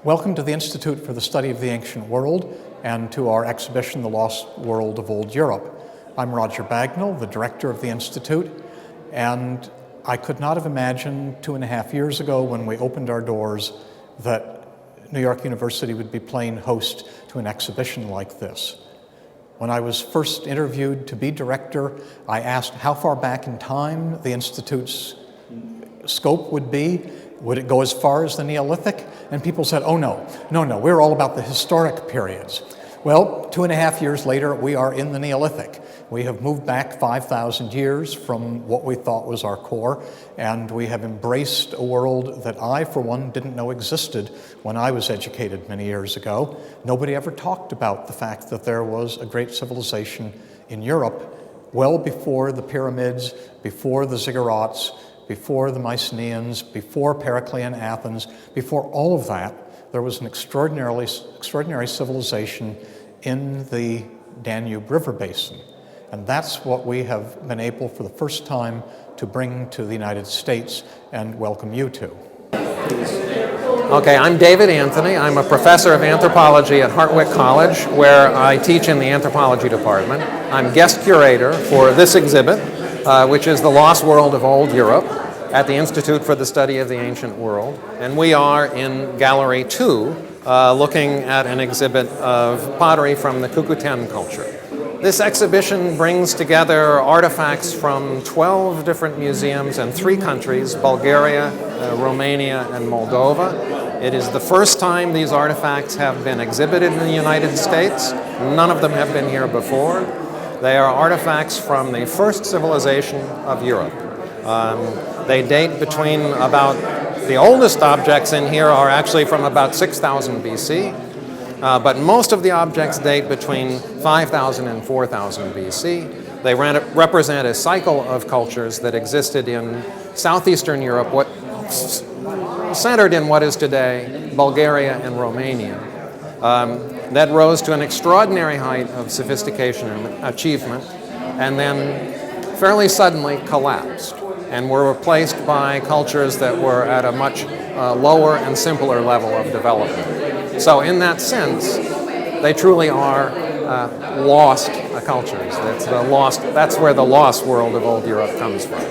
Welcome to the Institute for the Study of the Ancient World and to our exhibition, The Lost World of Old Europe. I'm Roger Bagnall, the director of the Institute, and I could not have imagined 2.5 years ago when we opened our doors that New York University would be playing host to an exhibition like this. When I was first interviewed to be director, I asked how far back in time the Institute's scope would be. Would it go as far as the Neolithic? And people said, oh no, we're all about the historic periods. Well, 2.5 years later, we are in the Neolithic. We have moved back 5,000 years from what we thought was our core, and we have embraced a world that I, for one, didn't know existed when I was educated many years ago. Nobody ever talked about the fact that there was a great civilization in Europe well before the pyramids, before the ziggurats, before the Mycenaeans, before Periclean Athens, before all of that. There was an extraordinary civilization in the Danube River basin. And that's what we have been able for the first time to bring to the United States and welcome you to. Okay, I'm David Anthony. I'm a professor of anthropology at Hartwick College, where I teach in the anthropology department. I'm guest curator for this exhibit, which is The Lost World of Old Europe, at the Institute for the Study of the Ancient World. And we are in Gallery 2, looking at an exhibit of pottery from the Cucutaen culture. This exhibition brings together artifacts from 12 different museums in 3 countries, Bulgaria, Romania, and Moldova. It is the first time these artifacts have been exhibited in the United States. None of them have been here before. They are artifacts from the first civilization of Europe. They date between the oldest objects in here are actually from about 6,000 BC. But most of the objects date between 5,000 and 4,000 BC. They represent a cycle of cultures that existed in southeastern Europe, centered in what is today Bulgaria and Romania. That rose to an extraordinary height of sophistication and achievement, and then fairly suddenly collapsed, and were replaced by cultures that were at a much lower and simpler level of development. So in that sense, they truly are lost cultures. That's where the lost world of old Europe comes from.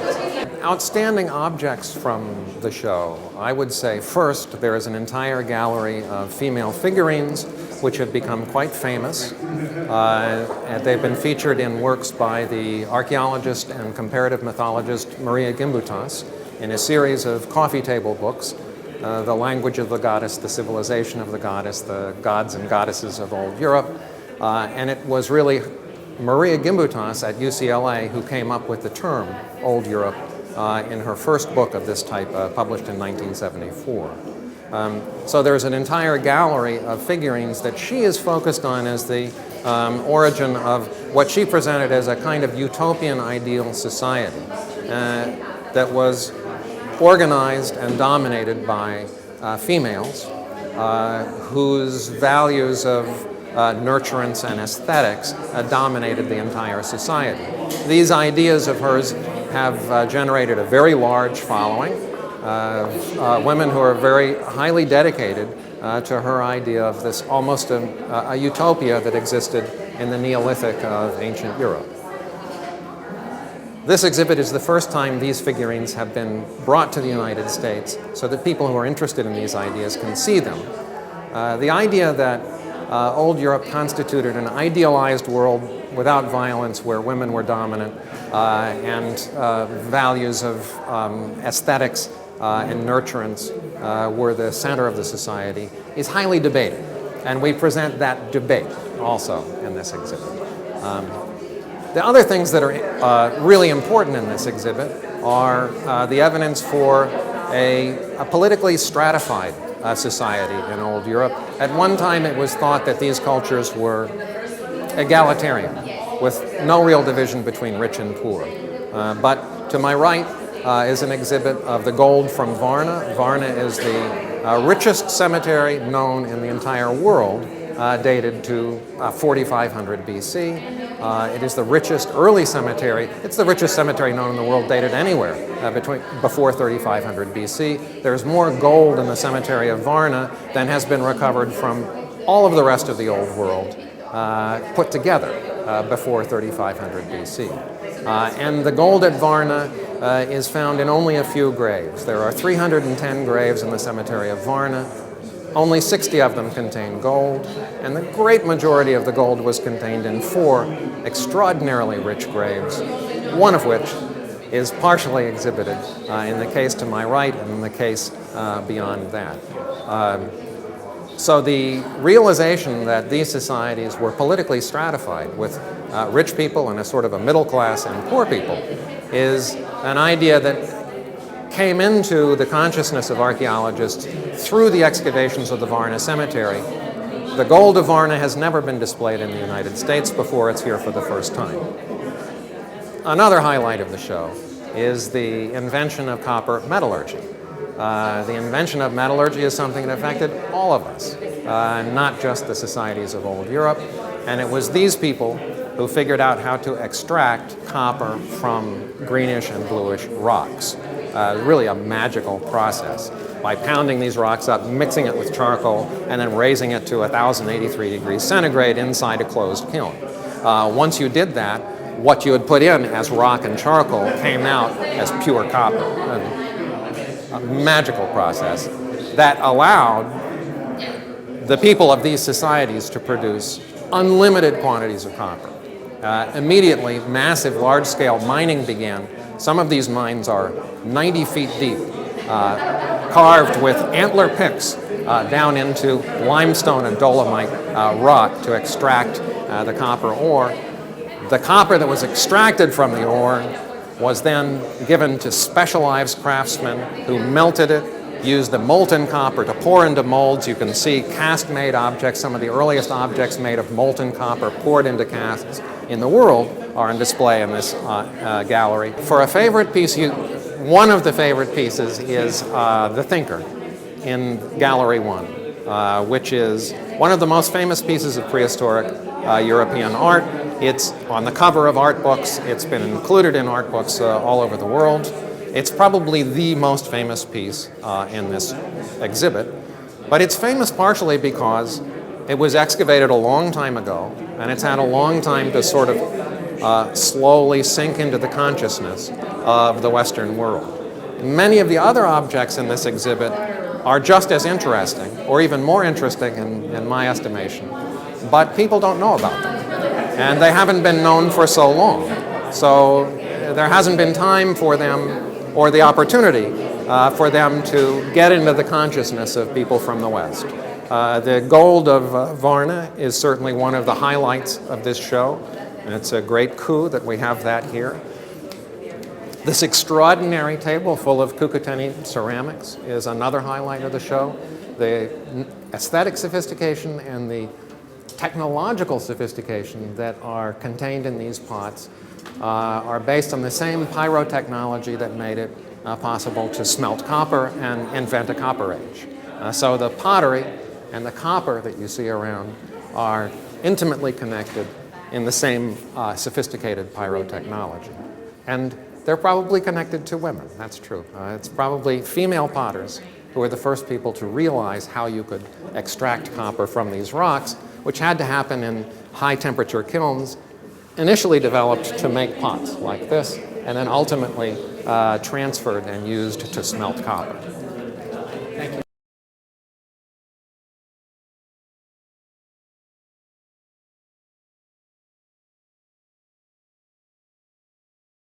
Outstanding objects from the show, I would say first there is an entire gallery of female figurines which have become quite famous. And they've been featured in works by the archaeologist and comparative mythologist Maria Gimbutas in a series of coffee table books. The Language of the Goddess, The Civilization of the Goddess, The Gods and Goddesses of Old Europe. And it was really Maria Gimbutas at UCLA who came up with the term Old Europe in her first book of this type, published in 1974. So there's an entire gallery of figurines that she is focused on as the origin of what she presented as a kind of utopian ideal society that was organized and dominated by females whose values of nurturance and aesthetics dominated the entire society. These ideas of hers have generated a very large following of women who are very highly dedicated to her idea of this almost a utopia that existed in the Neolithic of ancient Europe. This exhibit is the first time these figurines have been brought to the United States so that people who are interested in these ideas can see them. The idea that old Europe constituted an idealized world without violence, where women were dominant, and values of aesthetics and nurturance were the center of the society, is highly debated. And we present that debate also in this exhibit. The other things that are really important in this exhibit are the evidence for a politically stratified society in old Europe. At one time it was thought that these cultures were egalitarian, with no real division between rich and poor. But to my right is an exhibit of the gold from Varna. Varna is the richest cemetery known in the entire world, dated to 4500 BC. It is the richest early cemetery. It's the richest cemetery known in the world dated anywhere before 3500 BC. There's more gold in the cemetery of Varna than has been recovered from all of the rest of the Old World put together before 3500 BC. And the gold at Varna is found in only a few graves. There are 310 graves in the cemetery of Varna. Only 60 of them contain gold, and the great majority of the gold was contained in 4 extraordinarily rich graves, one of which is partially exhibited in the case to my right and in the case beyond that. So the realization that these societies were politically stratified with rich people and a sort of a middle class and poor people is an idea that came into the consciousness of archaeologists through the excavations of the Varna cemetery. The gold of Varna has never been displayed in the United States before. It's here for the first time. Another highlight of the show is the invention of copper metallurgy. The invention of metallurgy is something that affected all of us, not just the societies of old Europe. And it was these people who figured out how to extract copper from greenish and bluish rocks. Really a magical process. By pounding these rocks up, mixing it with charcoal, and then raising it to 1083 degrees centigrade inside a closed kiln. Once you did that, what you had put in as rock and charcoal came out as pure copper. A magical process that allowed the people of these societies to produce unlimited quantities of copper. Immediately, massive, large-scale mining began. Some of these mines are 90 feet deep, carved with antler picks down into limestone and dolomite rock to extract the copper ore. The copper that was extracted from the ore was then given to specialized craftsmen who melted it, used the molten copper to pour into molds. You can see cast-made objects. Some of the earliest objects made of molten copper poured into casts in the world are on display in this gallery. For a favorite piece, one of the favorite pieces is The Thinker in Gallery 1, which is one of the most famous pieces of prehistoric European art. It's on the cover of art books. It's been included in art books all over the world. It's probably the most famous piece in this exhibit. But it's famous partially because it was excavated a long time ago, and it's had a long time to sort of slowly sink into the consciousness of the Western world. Many of the other objects in this exhibit are just as interesting, or even more interesting in my estimation, but people don't know about them. And they haven't been known for so long. So there hasn't been time for them, or the opportunity for them to get into the consciousness of people from the West. The gold of Varna is certainly one of the highlights of this show, and it's a great coup that we have that here. This extraordinary table full of Cucuteni ceramics is another highlight of the show. The aesthetic sophistication and the technological sophistication that are contained in these pots are based on the same pyrotechnology that made it possible to smelt copper and invent a copper age. So the pottery and the copper that you see around are intimately connected in the same sophisticated pyrotechnology. And they're probably connected to women, that's true. It's probably female potters who were the first people to realize how you could extract copper from these rocks, which had to happen in high temperature kilns, initially developed to make pots like this, and then ultimately transferred and used to smelt copper.